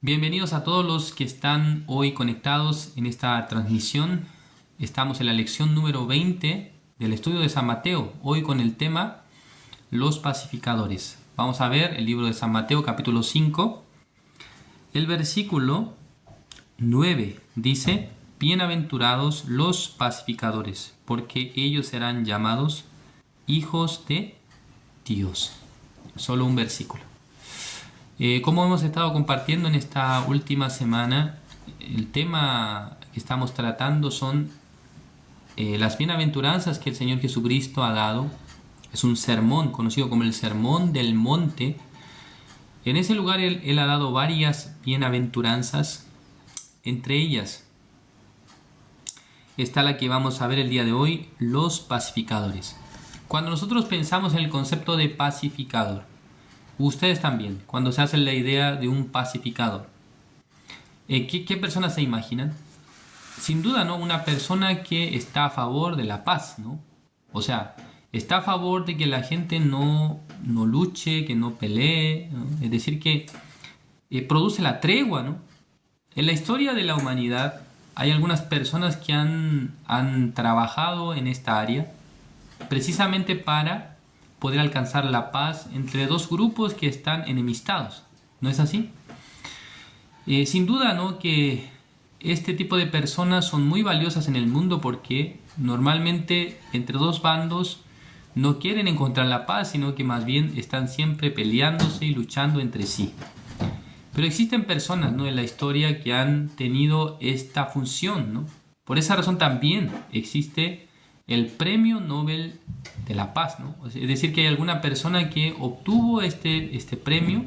Bienvenidos a todos los que están hoy conectados en esta transmisión. Estamos en la lección número 20 del estudio de San Mateo, hoy con el tema Los pacificadores. Vamos a ver el libro de San Mateo capítulo 5. El versículo 9 dice: Bienaventurados los pacificadores, porque ellos serán llamados hijos de Dios. Solo un versículo. Como hemos estado compartiendo en esta última semana, el tema que estamos tratando son las bienaventuranzas que el Señor Jesucristo ha dado. Es un sermón conocido como el Sermón del Monte. En ese lugar Él ha dado varias bienaventuranzas. Entre ellas está la que vamos a ver el día de hoy, los pacificadores. Cuando nosotros pensamos en el concepto de pacificador, ustedes también, cuando se hacen la idea de un pacificador, ¿qué personas se imaginan? Sin duda, ¿no? Una persona que está a favor de la paz, ¿no? O sea, está a favor de que la gente no luche, que no pelee, ¿no? Es decir, que produce la tregua, ¿no? En la historia de la humanidad hay algunas personas que han trabajado en esta área precisamente para poder alcanzar la paz entre dos grupos que están enemistados. ¿No es así? Sin duda, ¿no?, que este tipo de personas son muy valiosas en el mundo porque normalmente entre dos bandos no quieren encontrar la paz, sino que más bien están siempre peleándose y luchando entre sí. Pero existen personas, ¿no?, en la historia que han tenido esta función, ¿no? Por esa razón también existe el Premio Nobel de la Paz, ¿no? Es decir, que hay alguna persona que obtuvo este premio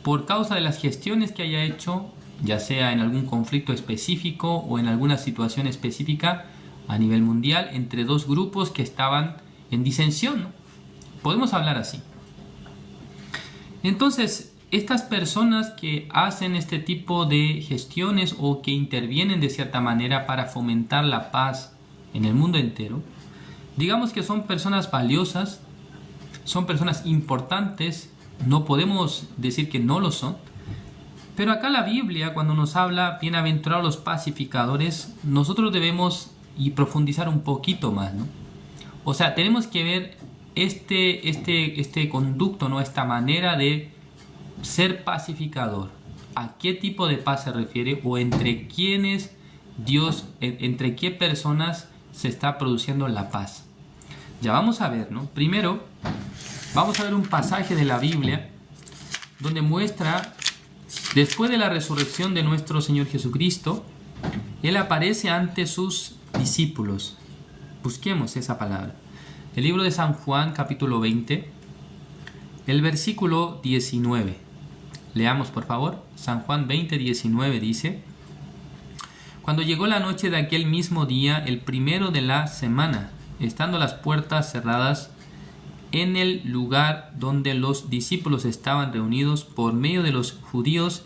por causa de las gestiones que haya hecho, ya sea en algún conflicto específico o en alguna situación específica a nivel mundial entre dos grupos que estaban en disensión, ¿no? Podemos hablar así. Entonces, estas personas que hacen este tipo de gestiones o que intervienen de cierta manera para fomentar la paz en el mundo entero, digamos que son personas valiosas, son personas importantes, no podemos decir que no lo son, pero acá la Biblia, cuando nos habla bienaventurados los pacificadores, nosotros debemos y profundizar un poquito más, ¿no? O sea, tenemos que ver este conducto, ¿no?, esta manera de ser pacificador. ¿A qué tipo de paz se refiere? O entre quiénes Dios, entre qué personas se está produciendo la paz. Ya vamos a ver, ¿no? Primero, vamos a ver un pasaje de la Biblia donde muestra, después de la resurrección de nuestro Señor Jesucristo, Él aparece ante sus discípulos. Busquemos esa palabra. El libro de San Juan, capítulo 20, el versículo 19. Leamos, por favor. San Juan 20, 19 dice: Cuando llegó la noche de aquel mismo día, el primero de la semana, estando las puertas cerradas en el lugar donde los discípulos estaban reunidos por medio de los judíos,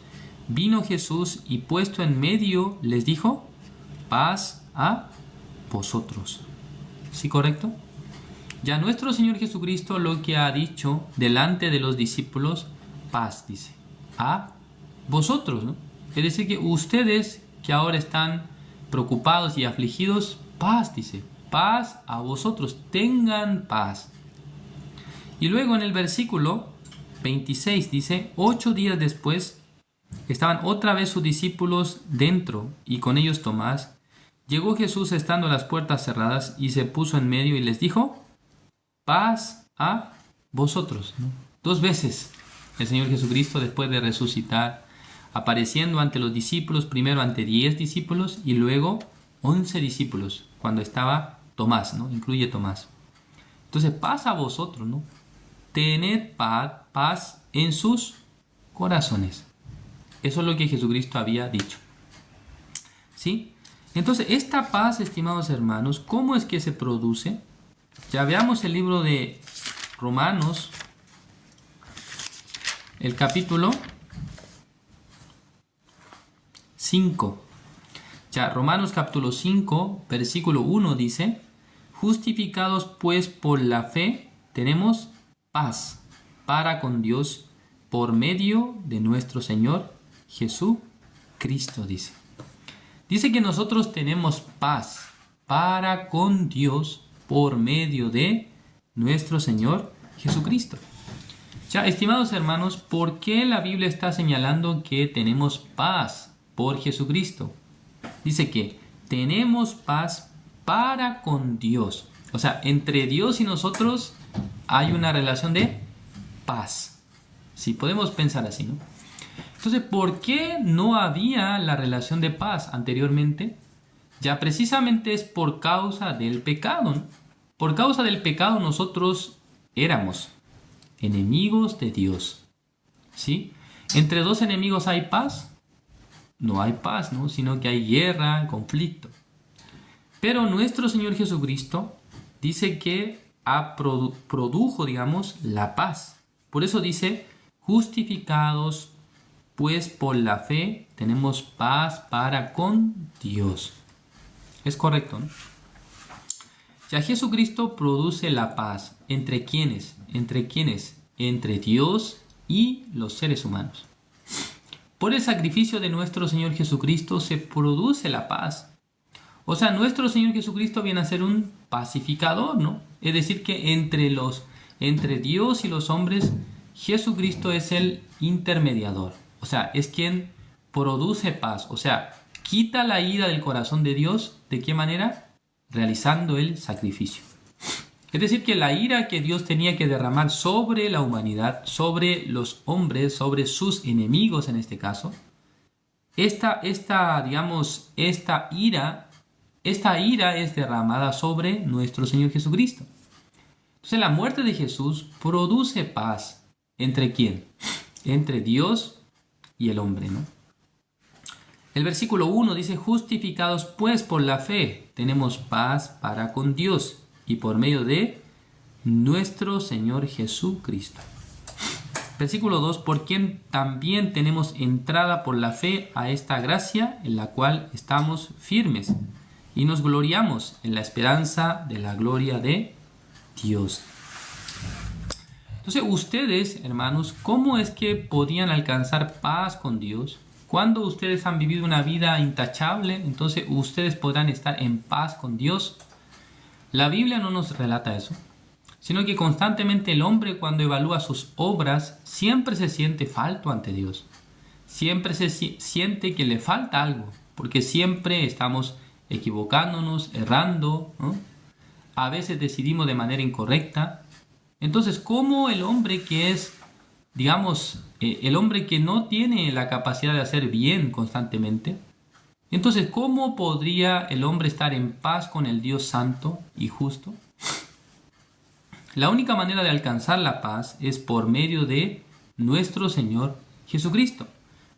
vino Jesús y puesto en medio les dijo: paz a vosotros. ¿Sí, correcto? Ya nuestro Señor Jesucristo lo que ha dicho delante de los discípulos, paz, dice, a vosotros, ¿no? Es decir, que ustedes que ahora están preocupados y afligidos, paz, dice, paz a vosotros, tengan paz. Y luego en el versículo 26 dice: 8 días después estaban otra vez sus discípulos dentro y con ellos Tomás. Llegó Jesús estando las puertas cerradas y se puso en medio y les dijo: paz a vosotros, ¿no? 2 veces el Señor Jesucristo, después de resucitar, apareciendo ante los discípulos, primero ante 10 discípulos y luego 11 discípulos, cuando estaba Tomás, ¿no? Incluye Tomás. Entonces, paz a vosotros, ¿no? Tened paz en sus corazones. Eso es lo que Jesucristo había dicho. ¿Sí? Entonces, esta paz, estimados hermanos, ¿cómo es que se produce? Ya veamos el libro de Romanos, el capítulo 5. Ya, Romanos capítulo 5, versículo 1 dice: justificados pues por la fe, tenemos paz para con Dios por medio de nuestro Señor Jesucristo, dice. Dice que nosotros tenemos paz para con Dios por medio de nuestro Señor Jesucristo. Ya, estimados hermanos, ¿por qué la Biblia está señalando que tenemos paz por Jesucristo? Dice que tenemos paz para con Dios. O sea, entre Dios y nosotros hay una relación de paz. Si podemos pensar así, ¿no? Entonces, ¿por qué no había la relación de paz anteriormente? Ya precisamente es por causa del pecado, ¿no? Por causa del pecado nosotros éramos enemigos de Dios, ¿sí? ¿Entre dos enemigos hay paz? No hay paz, ¿no? Sino que hay guerra, conflicto. Pero nuestro Señor Jesucristo dice que produjo, digamos, la paz. Por eso dice, justificados pues por la fe tenemos paz para con Dios. Es correcto, ¿no? Ya Jesucristo produce la paz. ¿Entre quiénes? ¿Entre quiénes? Entre Dios y los seres humanos. Por el sacrificio de nuestro Señor Jesucristo se produce la paz. O sea, nuestro Señor Jesucristo viene a ser un pacificador, ¿no? Es decir, que entre Dios y los hombres, Jesucristo es el intermediador. O sea, es quien produce paz. O sea, quita la ira del corazón de Dios. ¿De qué manera? Realizando el sacrificio. Es decir, que la ira que Dios tenía que derramar sobre la humanidad, sobre los hombres, sobre sus enemigos en este caso, esta ira es derramada sobre nuestro Señor Jesucristo. Entonces la muerte de Jesús produce paz. ¿Entre quién? Entre Dios y el hombre, ¿no? El versículo 1 dice, justificados pues por la fe, tenemos paz para con Dios y por medio de nuestro Señor Jesucristo. Versículo 2, por quien también tenemos entrada por la fe a esta gracia en la cual estamos firmes y nos gloriamos en la esperanza de la gloria de Dios. Entonces ustedes, hermanos, ¿cómo es que podían alcanzar paz con Dios? Cuando ustedes han vivido una vida intachable, entonces ustedes podrán estar en paz con Dios. La Biblia no nos relata eso, sino que constantemente el hombre, cuando evalúa sus obras, siempre se siente falto ante Dios. Siempre se siente que le falta algo, porque siempre estamos equivocándonos, errando, ¿no? A veces decidimos de manera incorrecta. Entonces, ¿cómo el hombre que es, digamos, el hombre que no tiene la capacidad de hacer bien constantemente, entonces, ¿cómo podría el hombre estar en paz con el Dios santo y justo? La única manera de alcanzar la paz es por medio de nuestro Señor Jesucristo.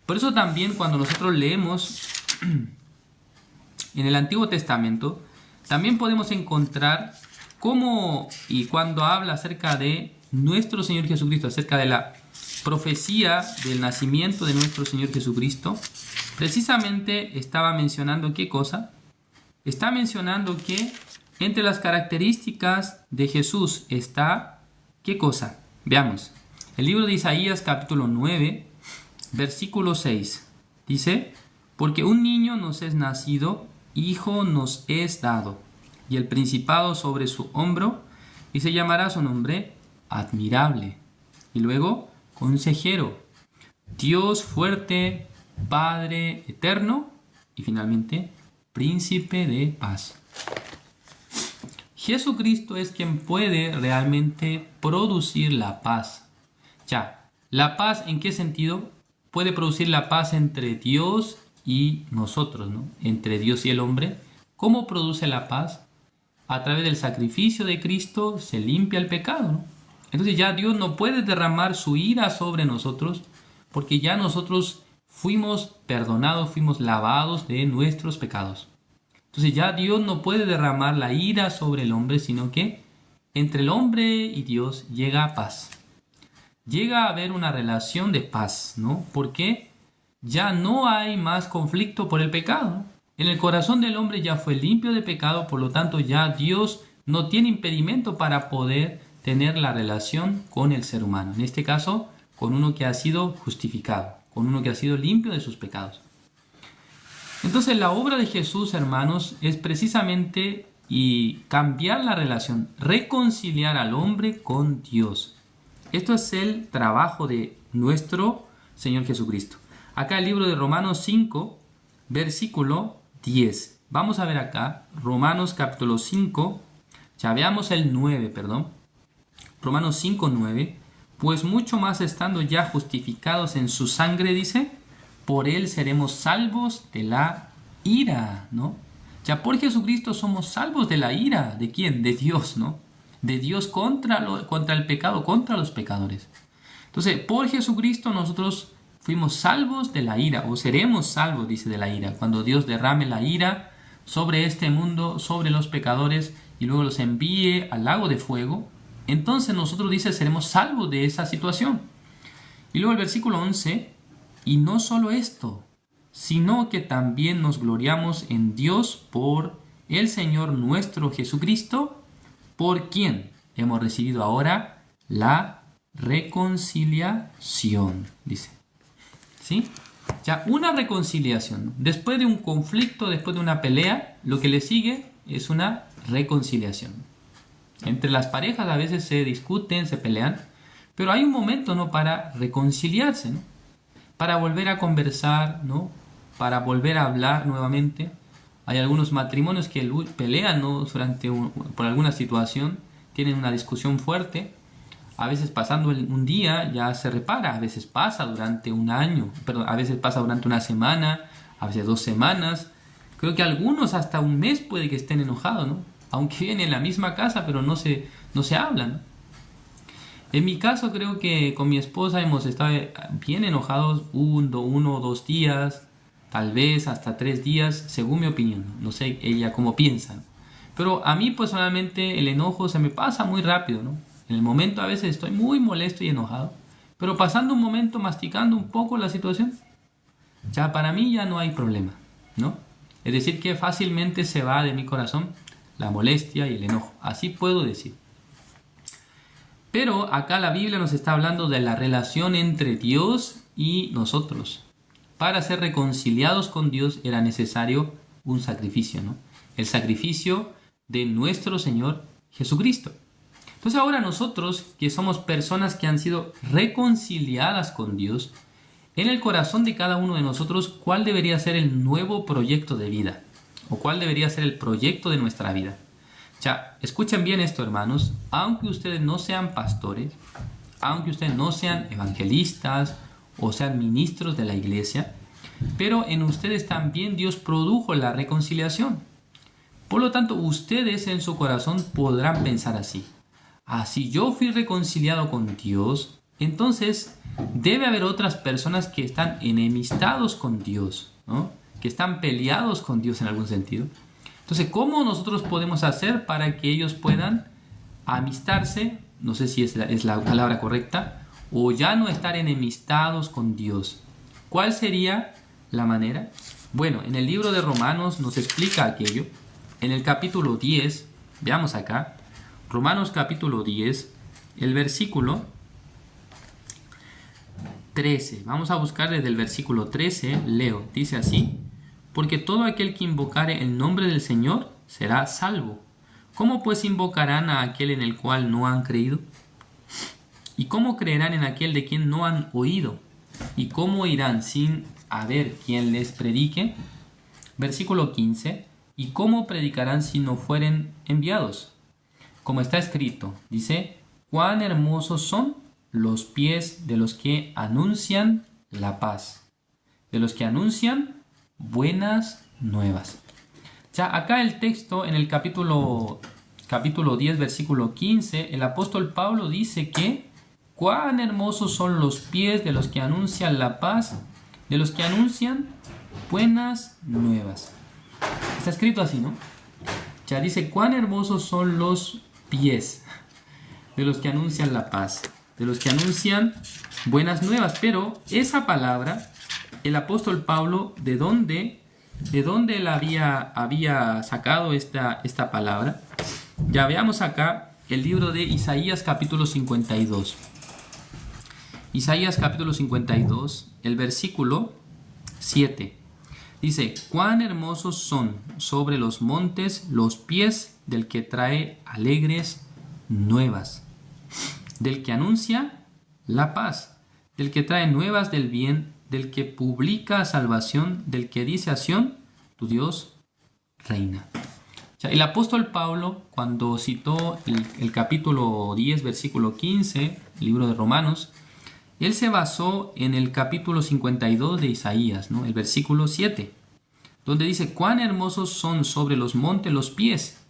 Por eso también cuando nosotros leemos en el Antiguo Testamento, también podemos encontrar cómo y cuando habla acerca de nuestro Señor Jesucristo, acerca de la profecía del nacimiento de nuestro Señor Jesucristo, precisamente estaba mencionando ¿qué cosa? Está mencionando que entre las características de Jesús está ¿qué cosa? Veamos. El libro de Isaías capítulo 9, versículo 6. Dice, porque un niño nos es nacido, hijo nos es dado, y el principado sobre su hombro, y se llamará su nombre admirable. Y luego, consejero, Dios fuerte, Padre eterno, y finalmente, príncipe de paz. Jesucristo es quien puede realmente producir la paz. Ya, ¿la paz en qué sentido? Puede producir la paz entre Dios y nosotros, ¿no? Entre Dios y el hombre. ¿Cómo produce la paz? A través del sacrificio de Cristo se limpia el pecado, ¿no? Entonces ya Dios no puede derramar su ira sobre nosotros porque ya nosotros fuimos perdonados, fuimos lavados de nuestros pecados. Entonces ya Dios no puede derramar la ira sobre el hombre, sino que entre el hombre y Dios llega paz. Llega a haber una relación de paz, ¿no? Porque ya no hay más conflicto por el pecado, ¿no? En el corazón del hombre ya fue limpio de pecado, por lo tanto ya Dios no tiene impedimento para poder tener la relación con el ser humano. En este caso, con uno que ha sido justificado, con uno que ha sido limpio de sus pecados. Entonces la obra de Jesús, hermanos, es precisamente cambiar la relación, reconciliar al hombre con Dios. Esto es el trabajo de nuestro Señor Jesucristo. Acá el libro de Romanos 5, versículo 10. Vamos a ver acá, Romanos capítulo 5, ya veamos el 9, perdón. Romanos 5, 9. Pues mucho más estando ya justificados en su sangre, dice, por él seremos salvos de la ira, ¿no? Ya por Jesucristo somos salvos de la ira. ¿De quién? De Dios, ¿no? De Dios contra el pecado, contra los pecadores. Entonces, por Jesucristo nosotros fuimos salvos de la ira, o seremos salvos, dice, de la ira. Cuando Dios derrame la ira sobre este mundo, sobre los pecadores, y luego los envíe al lago de fuego, entonces nosotros, dice, seremos salvos de esa situación. Y luego el versículo 11, y no solo esto, sino que también nos gloriamos en Dios por el Señor nuestro Jesucristo, por quien hemos recibido ahora la reconciliación, dice. ¿Sí? Ya, una reconciliación. Después de un conflicto, después de una pelea, lo que le sigue es una reconciliación. Entre las parejas a veces se discuten, se pelean, pero hay un momento, ¿no?, para reconciliarse, ¿no?, para volver a conversar, ¿no?, para volver a hablar nuevamente. Hay algunos matrimonios que pelean, ¿no?, por alguna situación, tienen una discusión fuerte. A veces pasando un día ya se repara, a veces pasa durante un año, a veces pasa durante una semana, a veces 2 semanas. Creo que algunos hasta un mes puede que estén enojados, ¿no?, aunque viven en la misma casa, pero no se hablan. En mi caso, creo que con mi esposa hemos estado bien enojados 1 o 2 días, tal vez hasta 3 días, según mi opinión. No sé ella cómo piensa, ¿no? Pero a mí personalmente el enojo se me pasa muy rápido, ¿no? En el momento a veces estoy muy molesto y enojado, pero pasando un momento, masticando un poco la situación, ya para mí ya no hay problema, ¿no? Es decir, que fácilmente se va de mi corazón la molestia y el enojo. Así puedo decir. Pero acá la Biblia nos está hablando de la relación entre Dios y nosotros. Para ser reconciliados con Dios era necesario un sacrificio, ¿no? El sacrificio de nuestro Señor Jesucristo. Entonces ahora nosotros, que somos personas que han sido reconciliadas con Dios, en el corazón de cada uno de nosotros, ¿cuál debería ser el nuevo proyecto de vida? ¿O cuál debería ser el proyecto de nuestra vida? Ya, escuchen bien esto, hermanos. Aunque ustedes no sean pastores, aunque ustedes no sean evangelistas o sean ministros de la iglesia, pero en ustedes también Dios produjo la reconciliación. Por lo tanto, ustedes en su corazón podrán pensar así: si yo fui reconciliado con Dios, entonces debe haber otras personas que están enemistados con Dios, ¿no?, que están peleados con Dios en algún sentido. Entonces, ¿cómo nosotros podemos hacer para que ellos puedan amistarse? No sé si es la palabra correcta, o ya no estar enemistados con Dios. ¿Cuál sería la manera? Bueno, en el libro de Romanos nos explica aquello. En el capítulo 10, veamos acá, Romanos capítulo 10, el versículo 13. Vamos a buscar desde el versículo 13, leo, dice así: porque todo aquel que invocare el nombre del Señor será salvo. ¿Cómo pues invocarán a aquel en el cual no han creído? ¿Y cómo creerán en aquel de quien no han oído? ¿Y cómo irán sin haber quien les predique? Versículo 15. ¿Y cómo predicarán si no fueren enviados? Como está escrito, dice: cuán hermosos son los pies de los que anuncian la paz, de los que anuncian buenas nuevas. Ya acá el texto en el capítulo 10, versículo 15, el apóstol Pablo dice que cuán hermosos son los pies de los que anuncian la paz, de los que anuncian buenas nuevas. Está escrito así, ¿no? Ya dice cuán hermosos son los pies de los que anuncian la paz, de los que anuncian buenas nuevas. Pero esa palabra, el apóstol Pablo, ¿de dónde él había sacado esta palabra? Ya veamos acá el libro de Isaías capítulo 52. Isaías capítulo 52, el versículo 7. Dice, cuán hermosos son sobre los montes los pies del que trae alegres nuevas, del que anuncia la paz, del que trae nuevas del bien, del que publica salvación, del que dice a Sión, tu Dios reina. O sea, el apóstol Pablo, cuando citó el capítulo 10, versículo 15, el libro de Romanos, él se basó en el capítulo 52 de Isaías, ¿no? El versículo 7, donde dice, cuán hermosos son sobre los montes los pies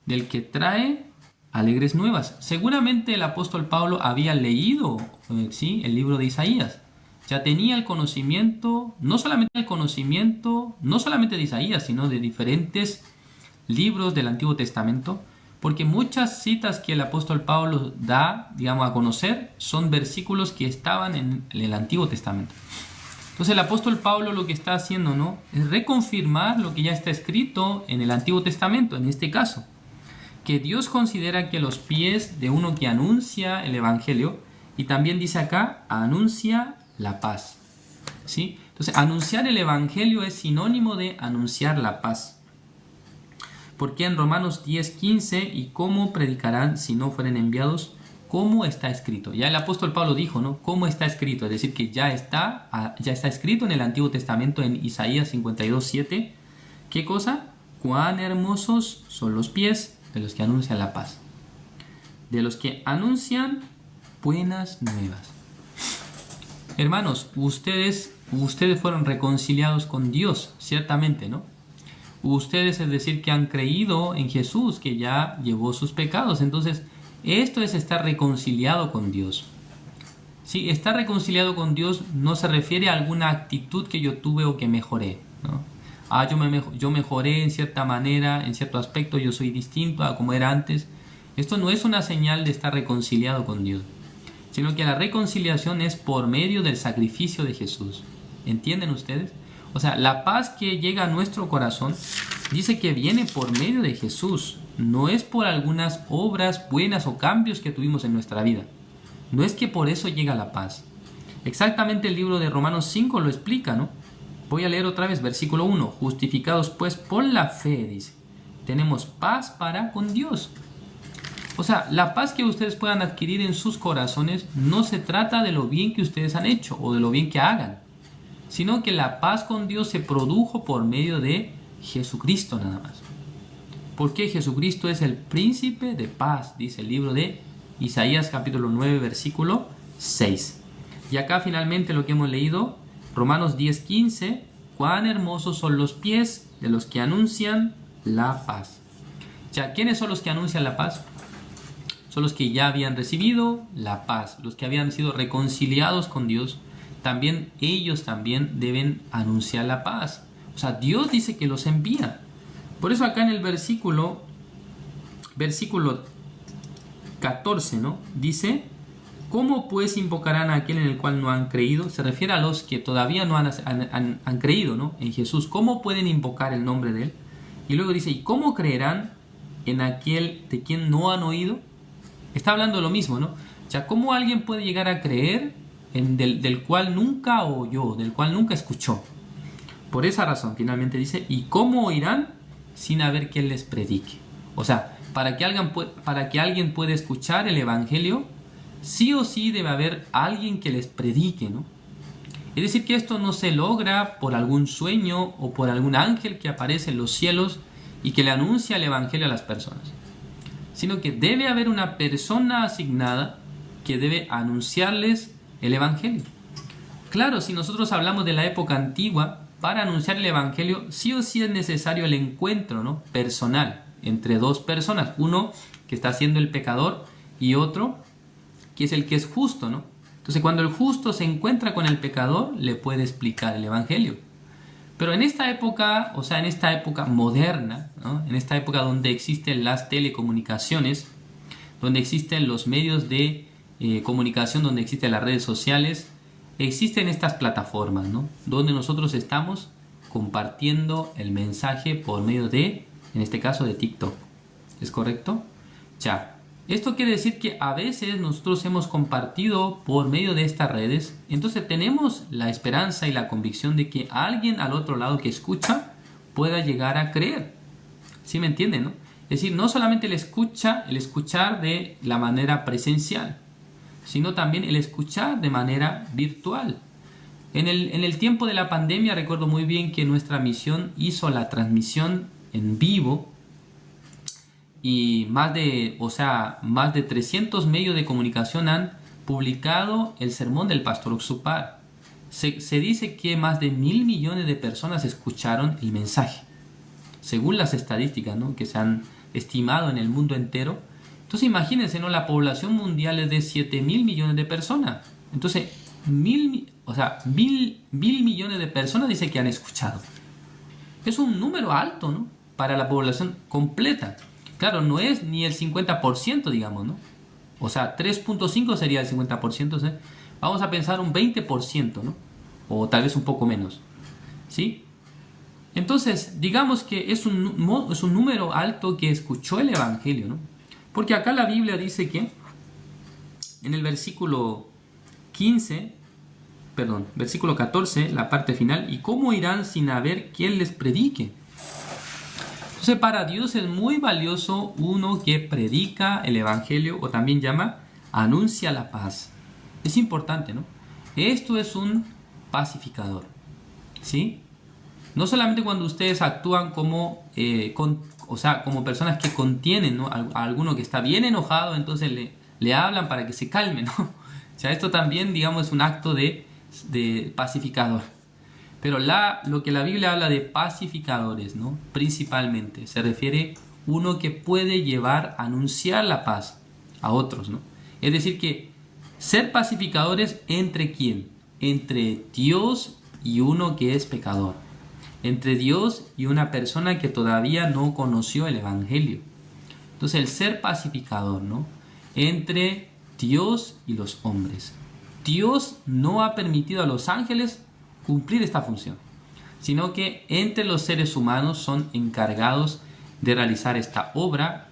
del que trae alegres nuevas. Seguramente el apóstol Pablo había leído ¿sí? el libro de Isaías. Ya tenía el conocimiento, no solamente de Isaías, sino de diferentes libros del Antiguo Testamento, porque muchas citas que el apóstol Pablo da, digamos, a conocer, son versículos que estaban en el Antiguo Testamento. Entonces el apóstol Pablo lo que está haciendo, ¿no?, es reconfirmar lo que ya está escrito en el Antiguo Testamento, en este caso, que Dios considera que los pies de uno que anuncia el Evangelio, y también dice acá, anuncia la paz. ¿Sí? Entonces, anunciar el Evangelio es sinónimo de anunciar la paz. Porque en Romanos 10:15, ¿y cómo predicarán si no fueren enviados? ¿Cómo está escrito? Ya el apóstol Pablo dijo, ¿no? ¿Cómo está escrito? Es decir, que ya está escrito en el Antiguo Testamento, en Isaías 52:7. ¿Qué cosa? Cuán hermosos son los pies de los que anuncian la paz, de los que anuncian buenas nuevas. Hermanos, ustedes fueron reconciliados con Dios, ciertamente, ¿no? Ustedes, es decir, que han creído en Jesús, que ya llevó sus pecados. Entonces, esto es estar reconciliado con Dios. Sí, estar reconciliado con Dios no se refiere a alguna actitud que yo tuve o que mejoré, ¿no? Yo mejoré en cierta manera, en cierto aspecto, yo soy distinto a como era antes. Esto no es una señal de estar reconciliado con Dios, sino que la reconciliación es por medio del sacrificio de Jesús. ¿Entienden ustedes? O sea, la paz que llega a nuestro corazón dice que viene por medio de Jesús. No es por algunas obras buenas o cambios que tuvimos en nuestra vida. No es que por eso llega la paz. Exactamente el libro de Romanos 5 lo explica, ¿no? Voy a leer otra vez, versículo 1. Justificados pues por la fe, dice, tenemos paz para con Dios. O sea, la paz que ustedes puedan adquirir en sus corazones no se trata de lo bien que ustedes han hecho o de lo bien que hagan, sino que la paz con Dios se produjo por medio de Jesucristo nada más. Porque Jesucristo es el príncipe de paz, dice el libro de Isaías capítulo 9, versículo 6. Y acá finalmente lo que hemos leído, Romanos 10:15, cuán hermosos son los pies de los que anuncian la paz. Ya, ¿quiénes son los que anuncian la paz? Son los que ya habían recibido la paz, los que habían sido reconciliados con Dios. Ellos también deben anunciar la paz. O sea, Dios dice que los envía. Por eso acá en el versículo 14, ¿no? Dice, ¿cómo pues invocarán a aquel en el cual no han creído? Se refiere a los que todavía no han creído, ¿no?, en Jesús. ¿Cómo pueden invocar el nombre de Él? Y luego dice, ¿y cómo creerán en aquel de quien no han oído? Está hablando de lo mismo, ¿no? O sea, ¿cómo alguien puede llegar a creer del cual nunca oyó, del cual nunca escuchó? Por esa razón, finalmente dice, ¿y cómo oirán sin haber quien les predique? O sea, para que alguien pueda escuchar el Evangelio, sí o sí debe haber alguien que les predique, ¿no? Es decir, que esto no se logra por algún sueño o por algún ángel que aparece en los cielos y que le anuncia el Evangelio a las personas, sino que debe haber una persona asignada que debe anunciarles el Evangelio. Claro, si nosotros hablamos de la época antigua, para anunciar el Evangelio sí o sí es necesario el encuentro, ¿no?, personal entre dos personas, uno que está siendo el pecador y otro que es el que es justo, ¿no? Entonces, cuando el justo se encuentra con el pecador, le puede explicar el Evangelio. Pero en esta época, o sea, en esta época moderna, ¿no?, en esta época donde existen las telecomunicaciones, donde existen los medios de comunicación, donde existen las redes sociales, existen estas plataformas, ¿no?, donde nosotros estamos compartiendo el mensaje por medio de, en este caso, de TikTok. ¿Es correcto? Ya. Esto quiere decir que a veces nosotros hemos compartido por medio de estas redes, entonces tenemos la esperanza y la convicción de que alguien al otro lado que escucha pueda llegar a creer. ¿Sí me entienden, no? Es decir, no solamente el escuchar de la manera presencial, sino también el escuchar de manera virtual. En el tiempo de la pandemia recuerdo muy bien que nuestra misión hizo la transmisión en vivo y más de 300 medios de comunicación han publicado el sermón del pastor Oxupar. Se dice que más de 1.000 millones de personas escucharon el mensaje, según las estadísticas, ¿no?, que se han estimado en el mundo entero. Entonces imagínense, ¿no?, la población mundial es de 7.000 millones de personas. Entonces, mil millones de personas dice que han escuchado. Es un número alto, ¿no?, para la población completa. Claro, no es ni el 50%, digamos, ¿no? O sea, 3.5 sería el 50%, ¿sí? Vamos a pensar un 20%, ¿no? O tal vez un poco menos, ¿sí? Entonces, digamos que es un número alto que escuchó el Evangelio, ¿no? Porque acá la Biblia dice que en el versículo 14, la parte final, ¿y cómo irán sin haber quien les predique? Entonces, para Dios es muy valioso uno que predica el Evangelio, o también anuncia la paz. Es importante, ¿no? Esto es un pacificador, ¿sí? No solamente cuando ustedes actúan como personas que contienen, ¿no?, a alguno que está bien enojado, entonces le hablan para que se calme, ¿no? O sea, esto también, digamos, es un acto de pacificador. Pero lo que la Biblia habla de pacificadores, ¿no?, principalmente se refiere uno que puede anunciar la paz a otros, ¿no? Es decir, que ser pacificadores, ¿entre quién? Entre Dios y uno que es pecador. Entre Dios y una persona que todavía no conoció el Evangelio. Entonces, el ser pacificador, ¿no?, entre Dios y los hombres. Dios no ha permitido a los ángeles cumplir esta función, sino que entre los seres humanos son encargados de realizar esta obra,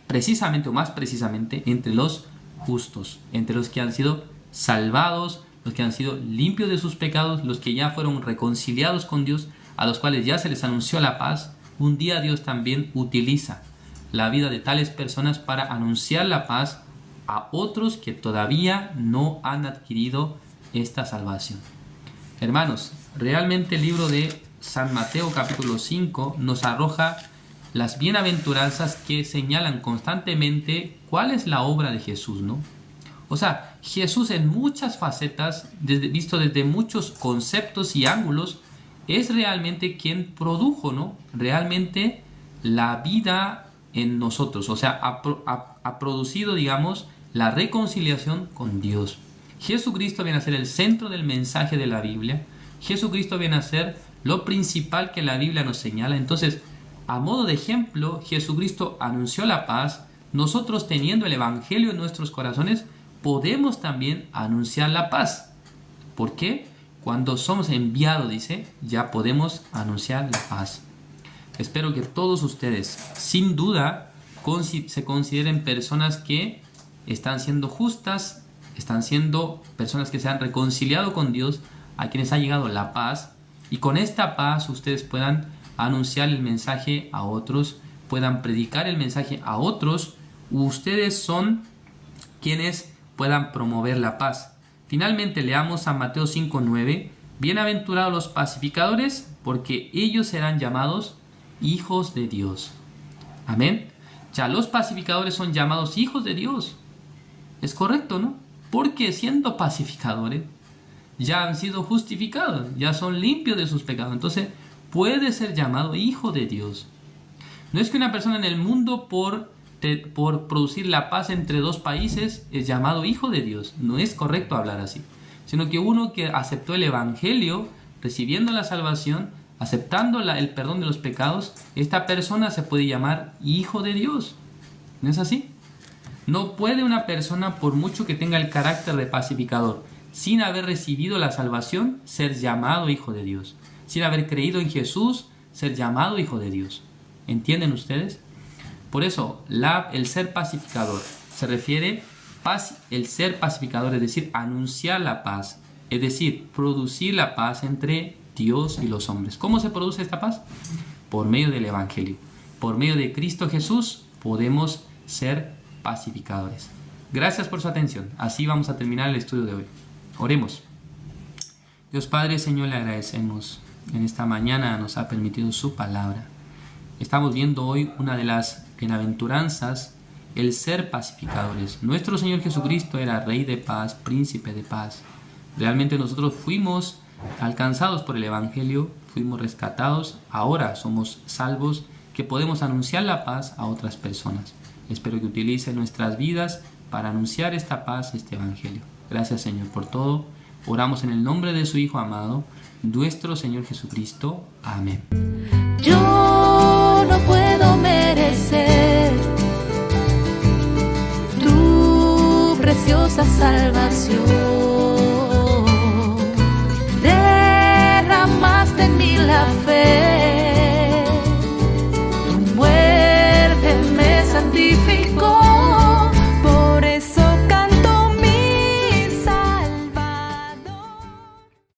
precisamente o más precisamente entre los justos, entre los que han sido salvados, los que han sido limpios de sus pecados, los que ya fueron reconciliados con Dios, a los cuales ya se les anunció la paz. Un día Dios también utiliza la vida de tales personas para anunciar la paz a otros que todavía no han adquirido esta salvación. Hermanos, realmente el libro de San Mateo capítulo 5 nos arroja las bienaventuranzas que señalan constantemente cuál es la obra de Jesús, ¿no? O sea, Jesús en muchas facetas, visto desde muchos conceptos y ángulos, es realmente quien produjo, ¿no?, realmente la vida en nosotros. O sea, ha producido, digamos, la reconciliación con Dios. Jesucristo viene a ser el centro del mensaje de la Biblia. Jesucristo viene a ser lo principal que la Biblia nos señala. Entonces, a modo de ejemplo, Jesucristo anunció la paz. Nosotros, teniendo el Evangelio en nuestros corazones, podemos también anunciar la paz. ¿Por qué? Cuando somos enviados, dice, ya podemos anunciar la paz. Espero que todos ustedes, sin duda, se consideren personas que están siendo justas, están siendo personas que se han reconciliado con Dios, a quienes ha llegado la paz, y con esta paz ustedes puedan anunciar el mensaje a otros, puedan predicar el mensaje a otros. Ustedes son quienes puedan promover la paz. Finalmente, leamos a Mateo 5:9. Bienaventurados los pacificadores, porque ellos serán llamados hijos de Dios. Amén. Ya los pacificadores son llamados hijos de Dios. Es correcto, ¿no? Porque siendo pacificadores, ya han sido justificados, ya son limpios de sus pecados. Entonces, puede ser llamado hijo de Dios. No es que una persona en el mundo por producir la paz entre dos países es llamado hijo de Dios. No es correcto hablar así. Sino que uno que aceptó el Evangelio, recibiendo la salvación, aceptando el perdón de los pecados, esta persona se puede llamar hijo de Dios. ¿No es así? No puede una persona, por mucho que tenga el carácter de pacificador, sin haber recibido la salvación, ser llamado hijo de Dios. Sin haber creído en Jesús, ser llamado hijo de Dios. ¿Entienden ustedes? Por eso, el ser pacificador se refiere el ser pacificador, es decir, anunciar la paz, es decir, producir la paz entre Dios y los hombres. ¿Cómo se produce esta paz? Por medio del Evangelio. Por medio de Cristo Jesús podemos ser pacificadores. Gracias por su atención. Así vamos a terminar el estudio de hoy. Oremos. Dios Padre, Señor, le agradecemos. En esta mañana nos ha permitido su palabra. Estamos viendo hoy una de las bienaventuranzas, el ser pacificadores. Nuestro Señor Jesucristo era Rey de paz, Príncipe de paz. Realmente nosotros fuimos alcanzados por el Evangelio, fuimos rescatados, ahora somos salvos, que podemos anunciar la paz a otras personas. Espero que utilice nuestras vidas para anunciar esta paz, este Evangelio. Gracias, Señor, por todo. Oramos en el nombre de su Hijo amado, nuestro Señor Jesucristo. Amén. Yo no puedo merecer tu preciosa salvación. Derramaste en mí la fe, tu muerte me santificó.